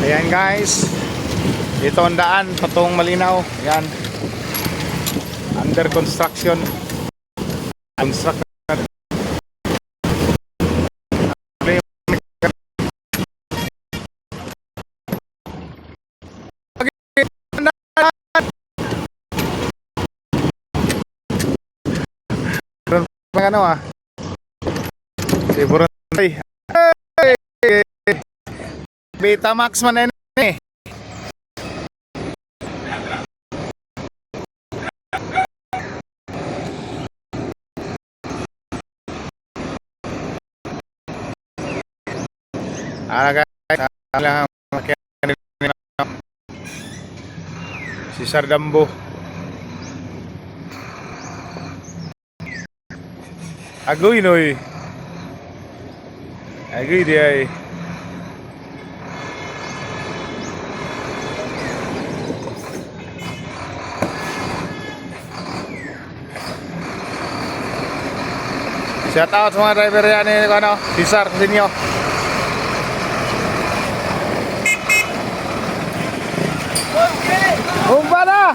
Ayan guys, ito ang daan patungong Malinaw. Ayan, under construction. Construct. Ano si Buranday. Betamax man na eh. Guys, si Sardambo. Agoy noy. Agoy dia. Shout out sa mga driver yan eh, ano, Cesar Sinyo. Humpa na!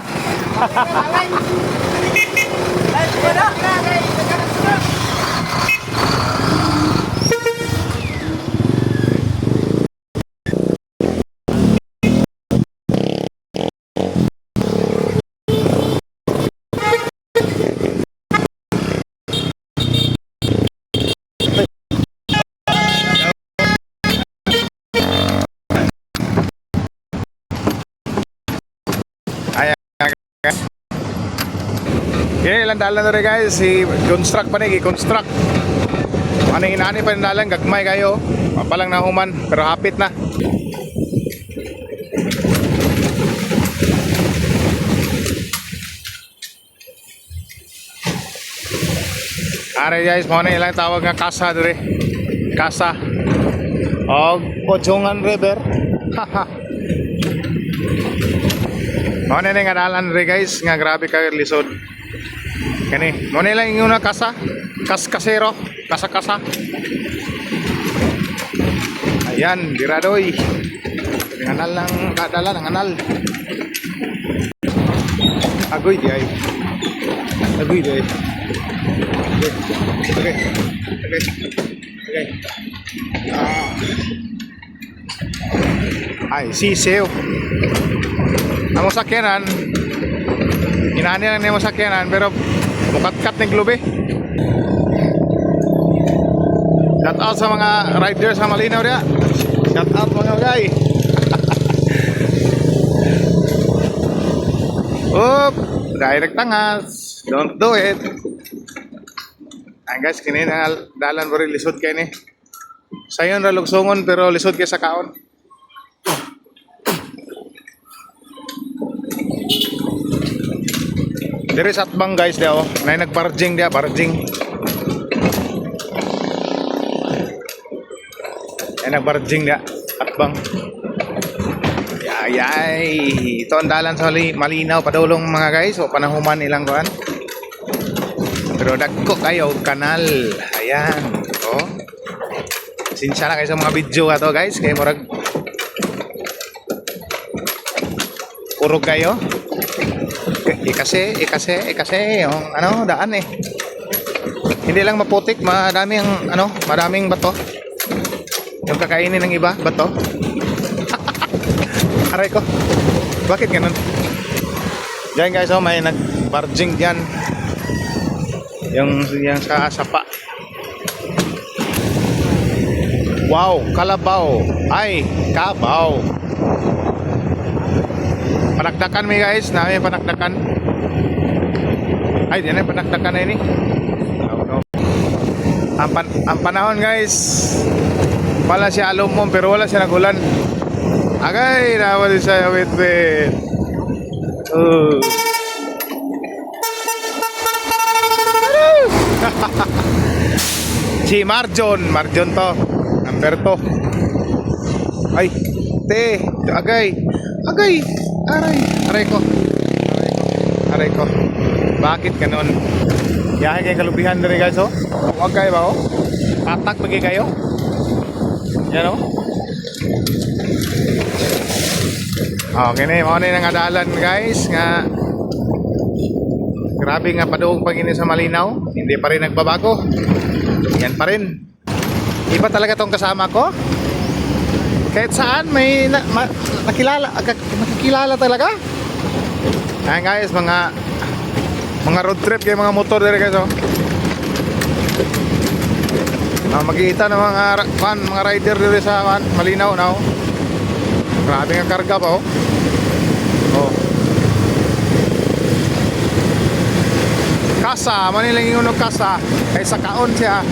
Okay, ilang dalan na rin guys. Si construct pa rin, i-construct. Ano yung inani pa rin dalan, gagmay kayo. Papalang na human, pero hapit na. Are guys, mga na ilang tawag nga kasa dure. Kasa. O, Pochongan River. Haha. Mga na nga dalan rin guys, nga grabe ka lisod. Kani, mo nila yung una kasa, kasero, kasa. Ayan, diradoy. Nanganal lang, kadala, nanganal. Agoy di ay. Okay. Ay, sisew. Ang sakyanan, inani lang niya sakyanan, pero mukat-kat ng globe. Shout out sa mga riders sa Malinaw dia. Shout out mga guy. Oop, direct tangas. Don't do it. Ay guys, kini na dalan bari lisod kay ni. Sayon ra lugsongon pero lisod kay sa kaon. Diri sa atbang guys dia oh. Nay nagbarjing dia, barjing. Ay nagbarjing dia, atbang. Yay. Ito ang dalan sa Malinaw padulong mga guys. O panahuman ilang kuan. Pero dagko kayo kanal. Ayan. Oh. Sinsya na kayo sa mga video ato guys. Kaya murag urog kayo. Ikase yung ano daan eh. Hindi lang maputik, madaming ano, madaming bato. Yung kakainin ng iba, bato. Aray ko. Bakit ganun? Diyan guys, oh, may nag-barging diyan. Yung sa sapa. Wow, kalabaw. Ay, kabaw. Panakdakan mi guys, namin panakdakan. Ay, diyan ay panakdakan na ini. Ang panahon guys, pala siya alumon pero wala siya nagulan. Agay, nawali siya wait. Si Marjon to, number 2. Ay, agay. Aray ko. Bakit ganon? Yahay kayo kalubihan na rin guys, oh. Huwag kayo ba, oh? Tatak bagi kayo. Yan, oh. Okay na, mo na nga dalan guys nga grabe nga paduong pangini sa Malinaw, hindi pa rin nagbabago. Yan pa rin. Iba talaga tong kasama ko. Kahit saan may nakikilala talaga. Ayan guys, mga road trip yung mga motor dire guys oh. Magkita ng mga rider dire sa Malinaw now. Grabe nga karga pa oh. Oh. Kasa, manilang yung kasa ay sa kaon siya.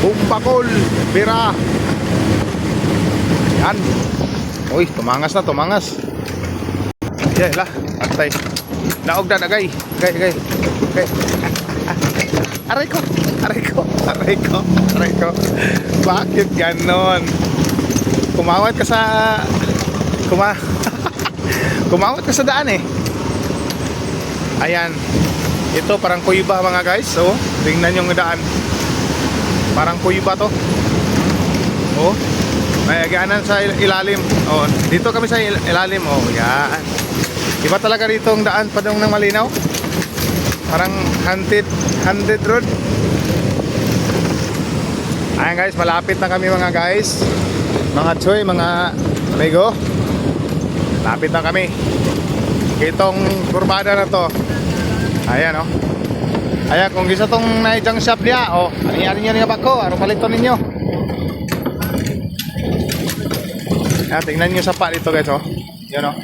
Bumpakol, bira. Yan. Uy, tumangas na, tumangas. Yan lah, atay. Naog na gay. Gay. Aray ko. Bakit ganon? Kumawat ka sa kumawat ka sa daan eh. Ayan. Ito parang kuiba mga guys. Oh, tingnan yung daan. Parang kuiba to. Oh. May aganan sa ilalim. Oh, dito kami sa ilalim. Oh, yan. Iba talaga dito ang daan padung ng Malinaw. Parang haunted road. Ayan guys, malapit na kami mga guys. Mga choy, mga amigo. Lapit na kami. Itong kurbada na to. Ayan oh. Ayan, kung gisa tong naijang shop niya, oh, nangyari nyo nga bako, araw paliton ninyo. Ayan, tingnan nyo sa pa dito guys oh. Yun oh.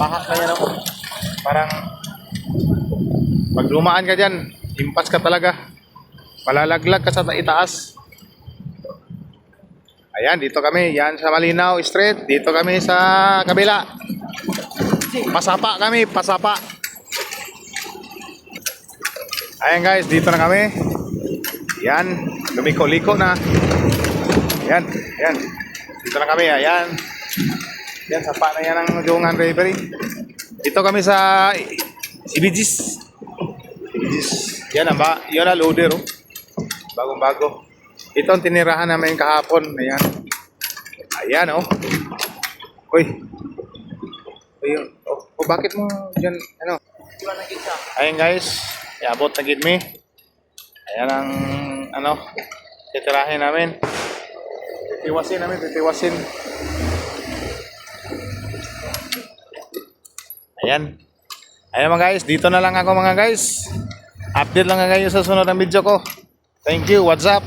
Pakak na yan oh. Parang pag lumaan ka dyan, impas ka talaga. Malalaglag ka sa itaas. Ayan, dito kami. Yan sa Malinaw Street. Dito kami sa kabila. Pasapa kami, pasapa. Ayan guys, dito na kami. Yan, lumiko-liko na. Yan. Dito na kami, ayan. Yan, sapa na yan ang Jungan River. Dito kami sa Ibigis. Yan ba? Yan na loader oh. Bagong-bago. Ito ang tinirahan namin kahapon. Ayan oh. Uy. Ayun. Oh, bakit mo dyan, ano? Ayan guys. Iabot na gid mi. Ayan ang, ano, titirahin namin. Titiwasin. Ayan. Ayan mga guys. Dito na lang ako mga guys. Update lang kayo sa sunod ng video ko. Thank you. What's up?